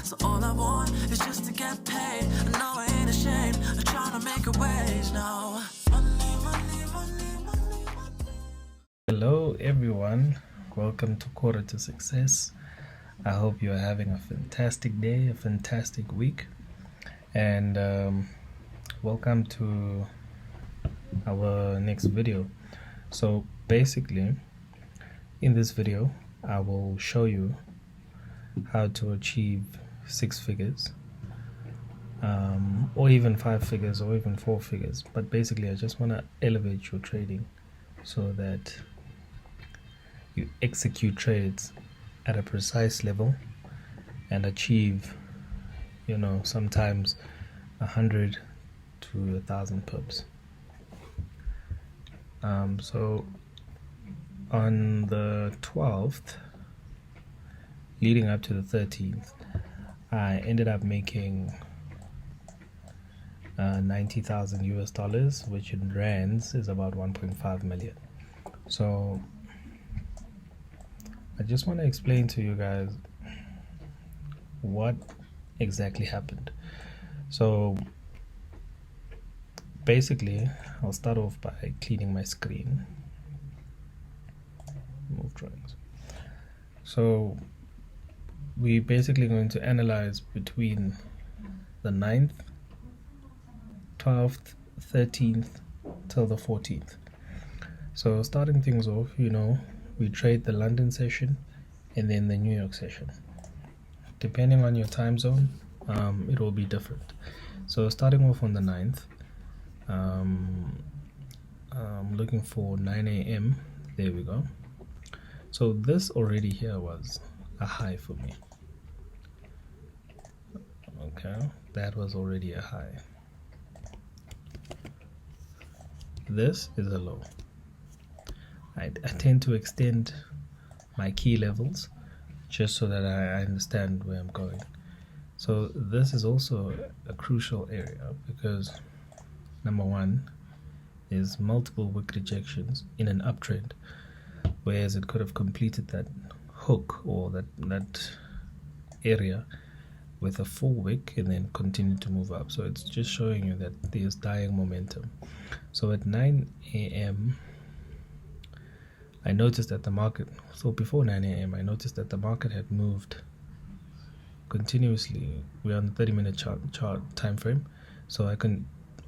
So all I want is just to get paid. I know I ain't ashamed of trying to make a wage now. Money, money, money, money, money. Hello everyone, welcome to Quarter to Success. I hope you're having a fantastic day, a fantastic week, and welcome to our next video. So basically, in this video I will show you how to achieve 6 figures, or even 5 figures, or even 4 figures. But basically I just want to elevate your trading so that you execute trades at a precise level and achieve, sometimes 100 to 1,000 pips. So on the 12th, leading up to the 13th, I ended up making 90,000 US dollars, which in rands is about 1.5 million. So I just want to explain to you guys what exactly happened. So basically, I'll start off by cleaning my screen. Move drawings. So we're basically going to analyze between the 9th, 12th, 13th till the 14th. So starting things off, we trade the London session and then the New York session. Depending on your time zone, it will be different. So starting off on the 9th, I'm looking for 9 a.m. There we go. So this already here was a high for me. Okay, that was already a high. This is a low. I tend to extend my key levels just so that I understand where I'm going. So this is also a crucial area because number one is multiple wick rejections in an uptrend, whereas it could have completed that hook or that area with a full wick and then continue to move up. So it's just showing you that there's dying momentum. So at 9 a.m. I noticed that the market, so before 9 a.m. I noticed that the market had moved continuously. We're on the 30-minute chart time frame. So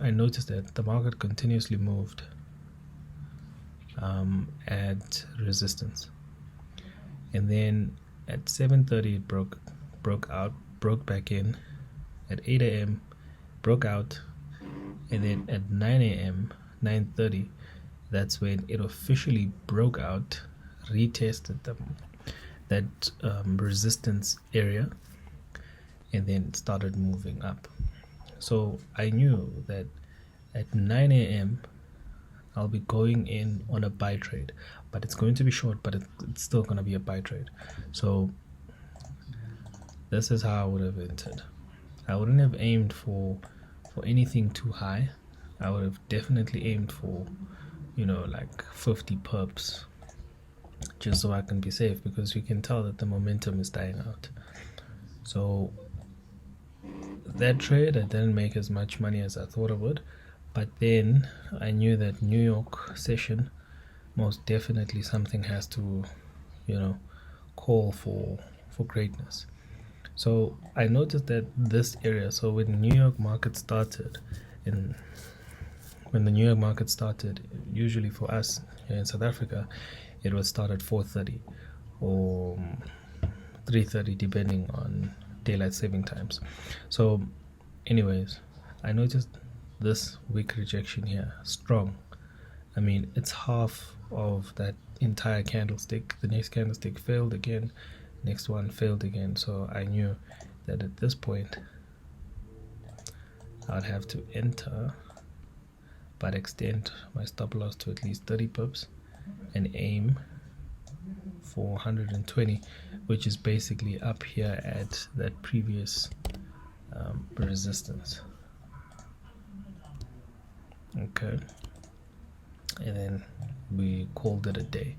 I noticed that the market continuously moved at resistance. And then at 7:30 it broke back in. At 8 a.m. broke out, and then at 9 a.m. 9:30, that's when it officially broke out, retested that resistance area, and then started moving up. So I knew that at 9 a.m. I'll be going in on a buy trade, but it's going to be short, but it's still going to be a buy trade. So this is how I would have entered. I wouldn't have aimed for anything too high. I would have definitely aimed for like 50 pips, just so I can be safe, because you can tell that the momentum is dying out. So that trade, I didn't make as much money as I thought I would, but then I knew that New York session, most definitely something has to call for greatness. So I noticed that this area, so when the New York market started, usually for us here in South Africa, it would start at 4:30 or 3:30, depending on daylight saving times. So anyways, I noticed this wick rejection here, strong. I mean, it's half of that entire candlestick. The next candlestick failed again, next one failed again. So I knew that at this point I'd have to enter, but extend my stop loss to at least 30 pips and aim for 120, which is basically up here at that previous resistance. Okay, and then we called it a day.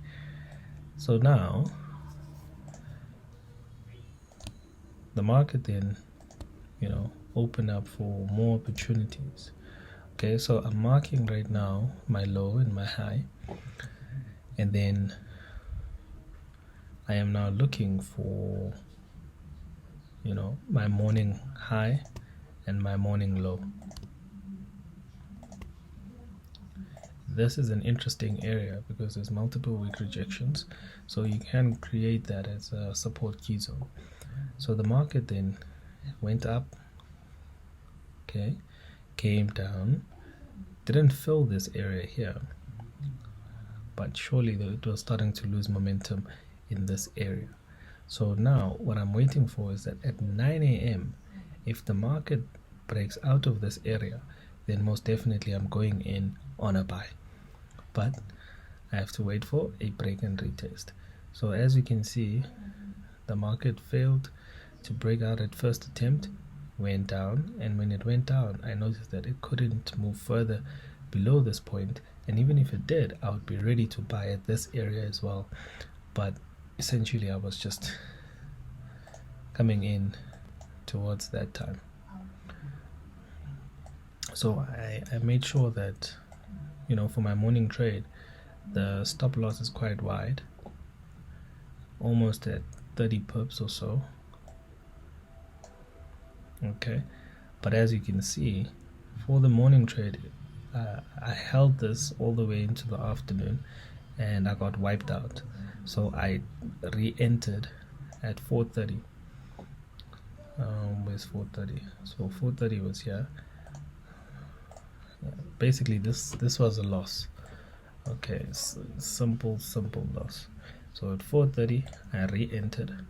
So now the market then, opened up for more opportunities. Okay, so I'm marking right now my low and my high, and then I am now looking for my morning high and my morning low. This is an interesting area because there's multiple weak rejections, so you can create that as a support key zone. So the market then went up, okay, came down, didn't fill this area here, but surely it was starting to lose momentum in this area. So now what I'm waiting for is that at 9 a.m. if the market breaks out of this area, then most definitely I'm going in on a buy. But I have to wait for a break and retest. So as you can see, the market failed to break out at first attempt, went down, and when it went down, I noticed that it couldn't move further below this point, and even if it did, I would be ready to buy at this area as well. But essentially I was just coming in towards that time. So I made sure that for my morning trade, the stop loss is quite wide, almost at 30 pips or so. Okay, but as you can see, for the morning trade, I held this all the way into the afternoon and I got wiped out. So I re-entered at 4:30. Where's 4:30? So 4:30 was here. Basically this was a loss. Okay, simple loss. So at 4:30 I re-entered,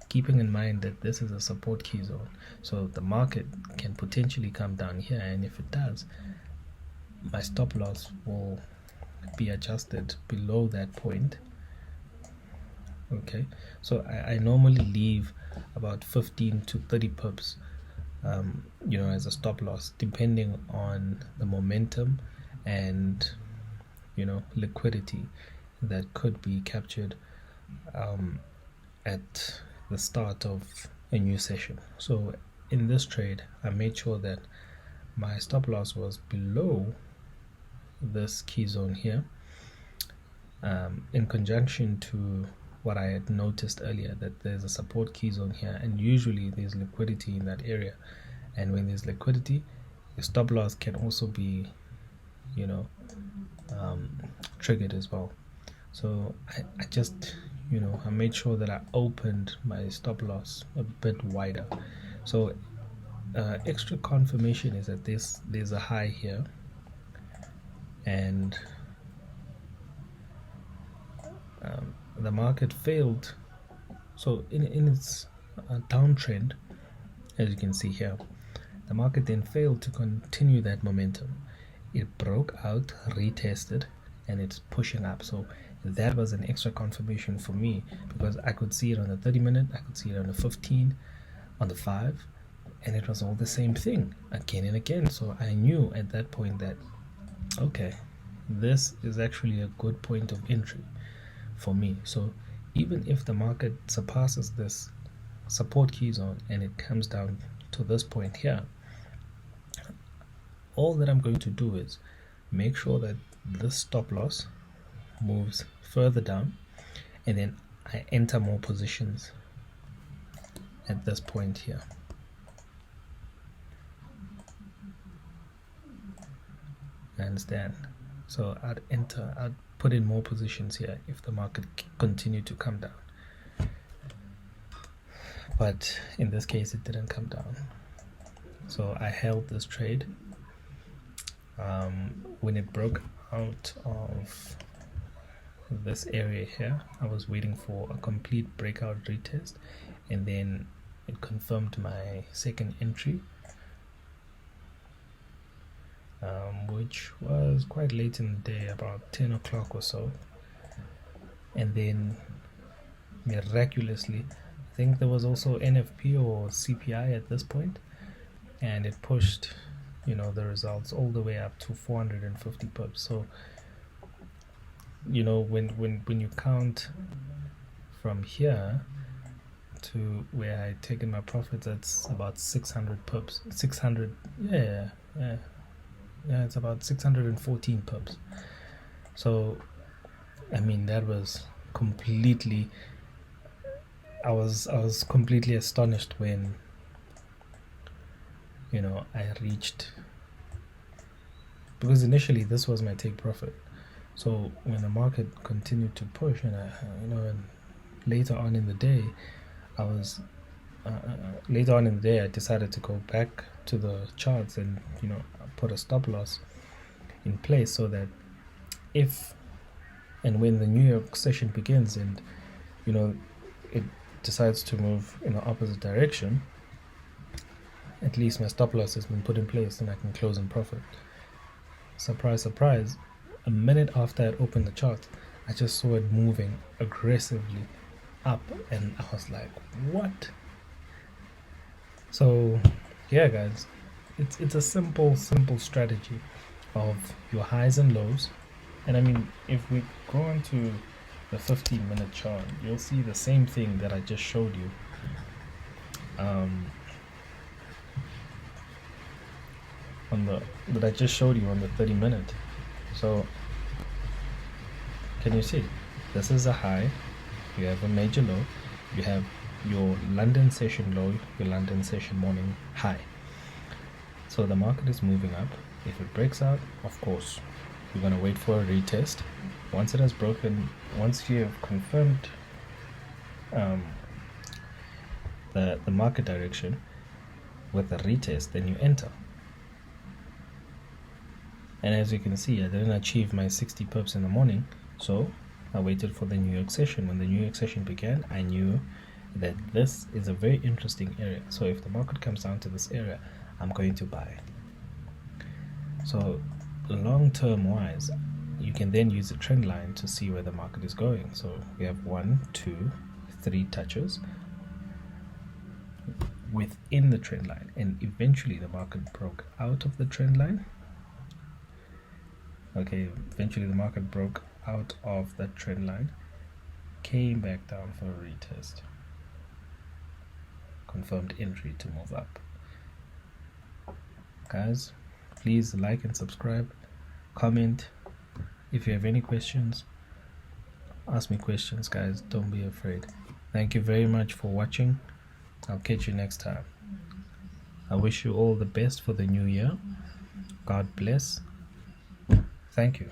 keeping in mind that this is a support key zone, so the market can potentially come down here, and if it does, my stop loss will be adjusted below that point. Okay, so I normally leave about 15 to 30 pips as a stop loss, depending on the momentum and liquidity that could be captured at the start of a new session. So in this trade, I made sure that my stop loss was below this key zone here, in conjunction to what I had noticed earlier, that there's a support key zone here, and usually there's liquidity in that area, and when there's liquidity, the stop loss can also be triggered as well. So I just I made sure that I opened my stop loss a bit wider. So extra confirmation is that there's a high here, and the market failed. So in its downtrend, as you can see here, the market then failed to continue that momentum. It broke out, retested, and it's pushing up. So that was an extra confirmation for me, because I could see it on the 30-minute, I could see it on the 15, on the 5, and it was all the same thing again and again. So I knew at that point that, okay, this is actually a good point of entry for me. So even if the market surpasses this support key zone and it comes down to this point here, all that I'm going to do is make sure that this stop loss moves further down, and then I enter more positions at this point here. I understand. So I'd put in more positions here if the market continued to come down. But in this case, it didn't come down. So I held this trade. When it broke out of this area here, I was waiting for a complete breakout retest, and then it confirmed my second entry, which was quite late in the day, about 10 o'clock or so. And then miraculously, I think there was also NFP or CPI at this point, and it pushed the results all the way up to 450 pips. So when you count from here to where I taken my profits, that's about 600 pips. 600, yeah, it's about 614 pips. So, I mean, that was completely. I was completely astonished when, I reached, because initially this was my take profit. So when the market continued to push, and and later on in the day, I was later on in the day I decided to go back to the charts and put a stop loss in place, so that if and when the New York session begins and it decides to move in the opposite direction, at least my stop loss has been put in place and I can close in profit. Surprise, surprise, a minute after I opened the chart, I just saw it moving aggressively up, and I was like, what? So yeah, guys, it's a simple strategy of your highs and lows. And I mean, if we go into the 15-minute chart, you'll see the same thing that I just showed you. That I just showed you on the 30-minute. So can you see? This is a high. You have a major low. You have your London session low, your London session morning high. So the market is moving up. If it breaks out, of course, you're going to wait for a retest. Once it has broken, once you have confirmed the market direction with a retest, then you enter. And as you can see, I didn't achieve my 60 pips in the morning, so I waited for the New York session. When the New York session began, I knew that this is a very interesting area. So if the market comes down to this area, I'm going to buy. So long-term wise, you can then use the trend line to see where the market is going. So we have 1, 2, 3 touches within the trend line, and eventually the market broke out of the trend line. Okay, eventually the market broke out of that trend line, came back down for a retest, confirmed entry to move up. Guys, please like and subscribe, comment. If you have any questions, ask me questions, guys. Don't be afraid. Thank you very much for watching. I'll catch you next time. I wish you all the best for the new year. God bless. Thank you.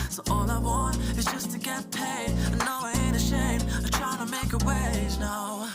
So all I want is just to get paid. I know I ain't ashamed of trying to make a wage now.